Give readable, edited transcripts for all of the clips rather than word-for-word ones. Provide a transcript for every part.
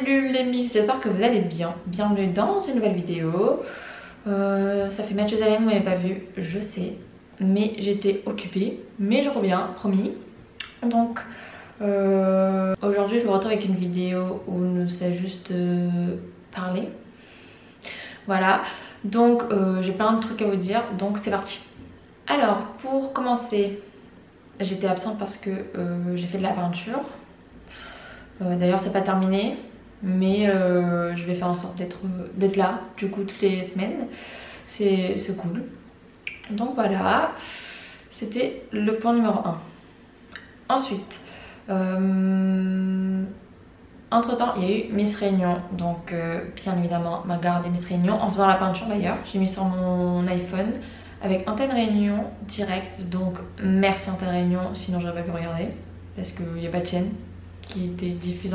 Salut les miss, j'espère que vous allez bien. Bienvenue dans une nouvelle vidéo. Ça fait match à vous m'avez pas vu, je sais. Mais j'étais occupée. Mais je reviens, promis. Donc aujourd'hui je vous retrouve avec une vidéo où nous allons juste parler. Voilà. Donc j'ai plein de trucs à vous dire. Donc c'est parti. Alors pour commencer, j'étais absente parce que j'ai fait de la peinture. D'ailleurs c'est pas terminé, mais je vais faire en sorte d'être là du coup toutes les semaines, c'est cool. Donc voilà, c'était le point numéro 1. Ensuite entre temps il y a eu Miss Réunion, donc bien évidemment m'a gardé Miss Réunion en faisant la peinture. D'ailleurs j'ai mis sur mon iPhone avec Antenne Réunion direct, donc merci Antenne Réunion, sinon j'aurais pas pu regarder parce qu'il n'y a pas de chaîne qui était diffusée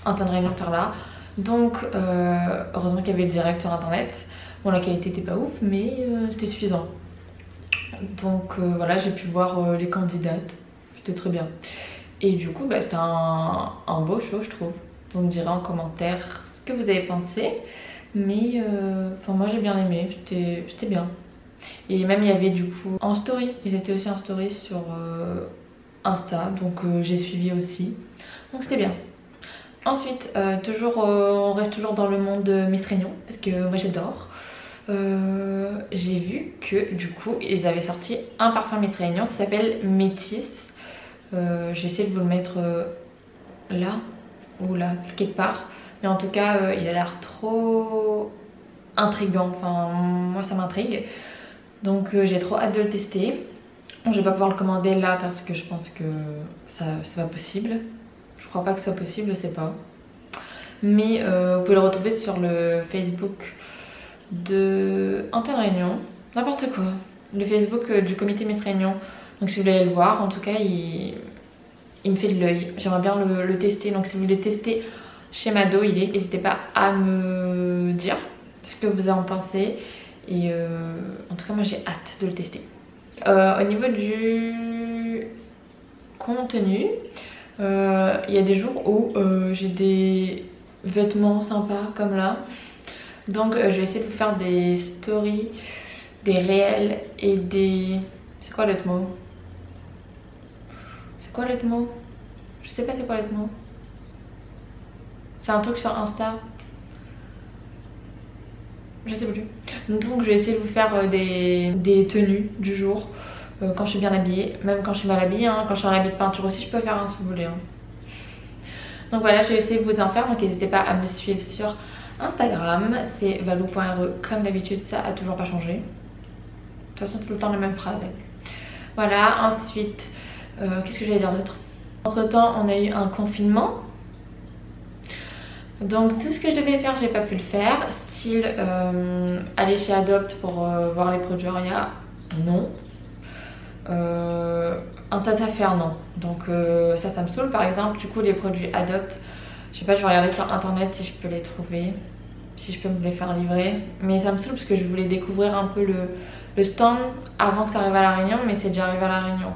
Antenne Réunion là. Donc heureusement qu'il y avait le direct sur internet. Bon, la qualité était pas ouf, mais c'était suffisant. Donc voilà, j'ai pu voir les candidates, c'était très bien. Et du coup bah, c'était un beau show je trouve. Vous me direz en commentaire ce que vous avez pensé. Mais enfin moi j'ai bien aimé, c'était bien. Et même il y avait du coup en story, ils étaient aussi en story sur Insta, donc j'ai suivi aussi, donc c'était bien. Ensuite on reste toujours dans le monde de Miss Réunion parce que moi j'adore. J'ai vu que du coup ils avaient sorti un parfum Miss Réunion, ça s'appelle Métis. J'ai essayé de vous le mettre là ou là quelque part, mais en tout cas il a l'air trop intriguant, enfin moi ça m'intrigue, donc j'ai trop hâte de le tester. Je vais pas pouvoir le commander là parce que je pense que c'est pas possible. Je crois pas que ce soit possible, je sais pas. Mais vous pouvez le retrouver sur le Facebook de Antenne Réunion, n'importe quoi. Le Facebook du comité Miss Réunion. Donc si vous voulez aller le voir, en tout cas il me fait de l'œil. J'aimerais bien le tester. Donc si vous voulez tester chez Mado, n'hésitez pas à me dire ce que vous en pensez. Et en tout cas moi j'ai hâte de le tester. Au niveau du contenu, il y a des jours où j'ai des vêtements sympas comme là. Donc je vais essayer de vous faire des stories, des réels et des... C'est quoi l'autre mot? C'est quoi l'autre mot? Je sais pas c'est quoi l'autre mot. C'est un truc sur Insta. Je sais plus. Donc je vais essayer de vous faire des tenues du jour quand je suis bien habillée, même quand je suis mal habillée, hein. Quand je suis en habit de peinture aussi je peux faire un si vous voulez, hein. Donc voilà, je vais essayer de vous en faire, donc n'hésitez pas à me suivre sur Instagram, c'est valou.re comme d'habitude, ça a toujours pas changé. De toute façon tout le temps la même phrase. Voilà, ensuite qu'est-ce que j'allais dire d'autre? Entre temps on a eu un confinement. Donc tout ce que je devais faire j'ai pas pu le faire. Style aller chez Adopt pour voir les produits Aria, non. Un tas d'affaires, non. Donc ça me saoule. Par exemple du coup les produits Adopt, je sais pas, je vais regarder sur internet si je peux les trouver, si je peux me les faire livrer. Mais ça me saoule parce que je voulais découvrir un peu le stand avant que ça arrive à La Réunion, mais c'est déjà arrivé à La Réunion.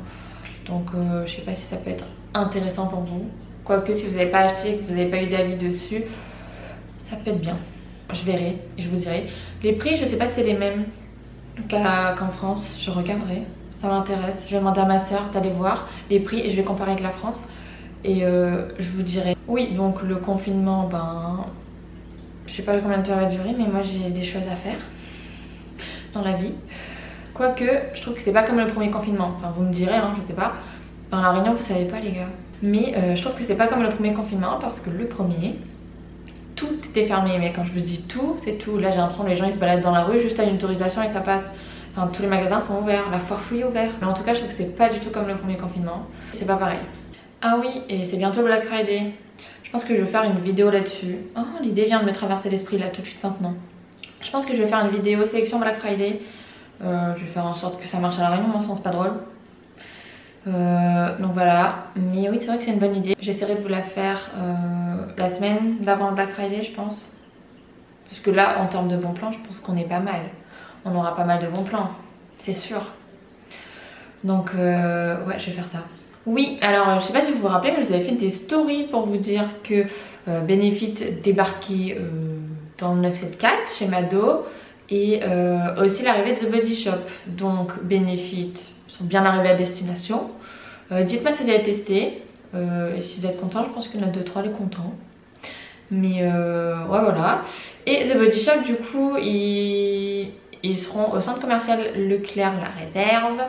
Donc je sais pas si ça peut être intéressant pour vous. Quoique si vous n'avez pas acheté et que vous n'avez pas eu d'avis dessus, ça peut être bien. Je verrai et je vous dirai. Les prix, je sais pas si c'est les mêmes qu'en France, je regarderai. Ça m'intéresse. Je vais demander à ma soeur d'aller voir les prix et je vais comparer avec la France. Et je vous dirai. Oui, donc le confinement, ben... Je sais pas combien de temps va durer, mais moi j'ai des choses à faire dans la vie. Quoique, je trouve que c'est pas comme le premier confinement. Enfin, vous me direz, hein, je sais pas. Dans La Réunion, vous savez pas les gars. Mais je trouve que c'est pas comme le premier confinement parce que le premier, tout était fermé. Mais quand je vous dis tout, c'est tout. Là j'ai l'impression que les gens ils se baladent dans la rue juste à une autorisation et ça passe. Enfin, tous les magasins sont ouverts, la foire fouille est ouverte. Mais en tout cas je trouve que c'est pas du tout comme le premier confinement. C'est pas pareil. Ah oui, et c'est bientôt Black Friday. Je pense que je vais faire une vidéo là-dessus. Oh, l'idée vient de me traverser l'esprit là tout de suite maintenant. Je pense que je vais faire une vidéo sélection Black Friday. Je vais faire en sorte que ça marche à La Réunion, moi c'est pas drôle. Donc voilà, mais oui c'est vrai que c'est une bonne idée. J'essaierai de vous la faire la semaine d'avant le Black Friday je pense. Parce que là en termes de bons plans je pense qu'on est pas mal. On aura pas mal de bons plans, c'est sûr. Donc ouais je vais faire ça. Oui, alors je sais pas si vous vous rappelez, mais je vous avais fait des stories pour vous dire que Benefit débarquait dans le 974 chez Mado et aussi l'arrivée de The Body Shop. Donc Benefit sont bien arrivés à destination. Dites-moi si vous avez testé et si vous êtes content, je pense qu'il y en a 2-3 les contents. Mais ouais, voilà. Et The Body Shop, du coup, ils seront au centre commercial Leclerc La Réserve,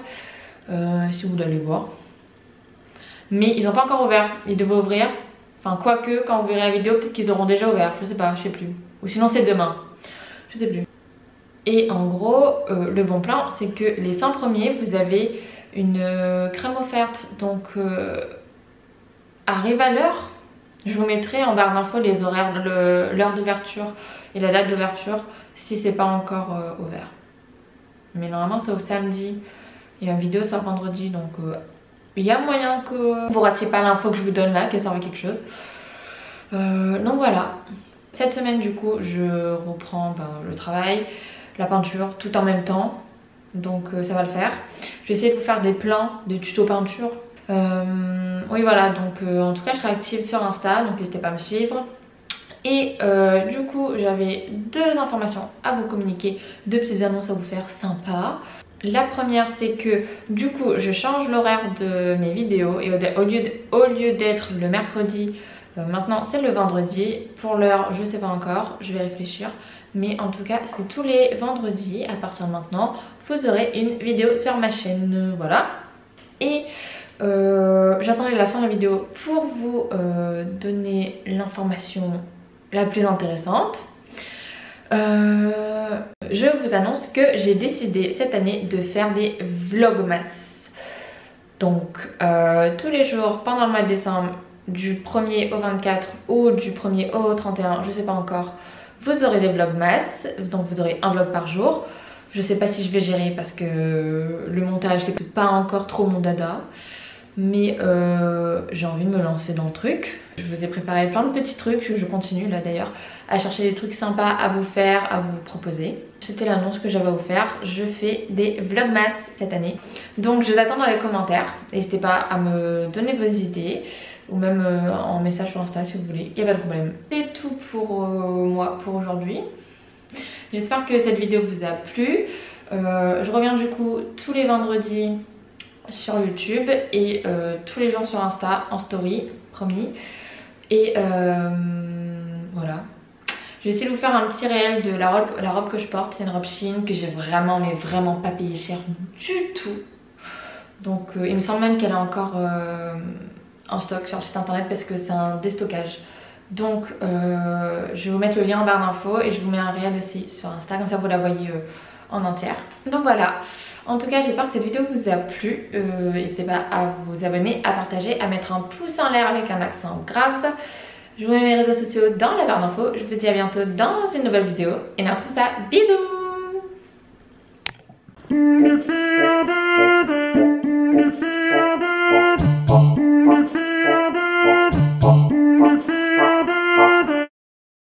si vous voulez aller voir. Mais ils n'ont pas encore ouvert, ils devaient ouvrir. Enfin, quoique, quand vous verrez la vidéo, peut-être qu'ils auront déjà ouvert, je sais pas, je sais plus. Ou sinon c'est demain, je sais plus. Et en gros, le bon plan, c'est que les 100 premiers, vous avez une crème offerte. Donc, arrive à l'heure. Je vous mettrai en barre d'infos les horaires, l'heure d'ouverture et la date d'ouverture si c'est pas encore ouvert. Mais normalement, c'est au samedi et la vidéo sort vendredi, donc il y a moyen que vous ratiez pas l'info que je vous donne là, qu'elle serve à quelque chose. Donc voilà. Cette semaine, du coup, je reprends le travail, la peinture, tout en même temps. Donc ça va le faire. Je vais essayer de vous faire des plans de tuto peinture. Oui voilà, donc en tout cas je serai active sur Insta, donc n'hésitez pas à me suivre. Et du coup j'avais 2 informations à vous communiquer, 2 petites annonces à vous faire sympa. La première, c'est que du coup je change l'horaire de mes vidéos et au lieu d'être le mercredi, maintenant c'est le vendredi. Pour l'heure je sais pas encore, je vais réfléchir, mais en tout cas c'est tous les vendredis. À partir de maintenant vous aurez une vidéo sur ma chaîne, voilà. Et j'attendais la fin de la vidéo pour vous donner l'information la plus intéressante. Je vous annonce que j'ai décidé cette année de faire des vlogmas. Donc tous les jours pendant le mois de décembre, du 1er au 24 ou du 1er au 31, je sais pas encore, vous aurez des vlogmas. Donc vous aurez un vlog par jour. Je sais pas si je vais gérer parce que le montage c'est pas encore trop mon dada. Mais j'ai envie de me lancer dans le truc. Je vous ai préparé plein de petits trucs, je continue là d'ailleurs à chercher des trucs sympas à vous faire, à vous proposer. C'était l'annonce que j'avais à vous faire. Je fais des vlogmas cette année. Donc je vous attends dans les commentaires. N'hésitez pas à me donner vos idées ou même en message sur Insta si vous voulez, il n'y a pas de problème. C'est tout pour moi pour aujourd'hui. J'espère que cette vidéo vous a plu. Je reviens du coup tous les vendredis sur YouTube et tous les jours sur Insta en story, promis. Et voilà. Je vais essayer de vous faire un petit réel de la robe que je porte. C'est une robe Shein que j'ai vraiment mais vraiment pas payé cher du tout. Donc il me semble même qu'elle est encore en stock sur le site internet parce que c'est un déstockage. Donc je vais vous mettre le lien en barre d'infos et je vous mets un réel aussi sur Insta, comme ça vous la voyez en entière. Donc voilà. En tout cas j'espère que cette vidéo vous a plu. N'hésitez pas à vous abonner, à partager, à mettre un pouce en l'air avec un accent grave. Je vous mets mes réseaux sociaux dans la barre d'infos. Je vous dis à bientôt dans une nouvelle vidéo et on retrouve ça. Bisous!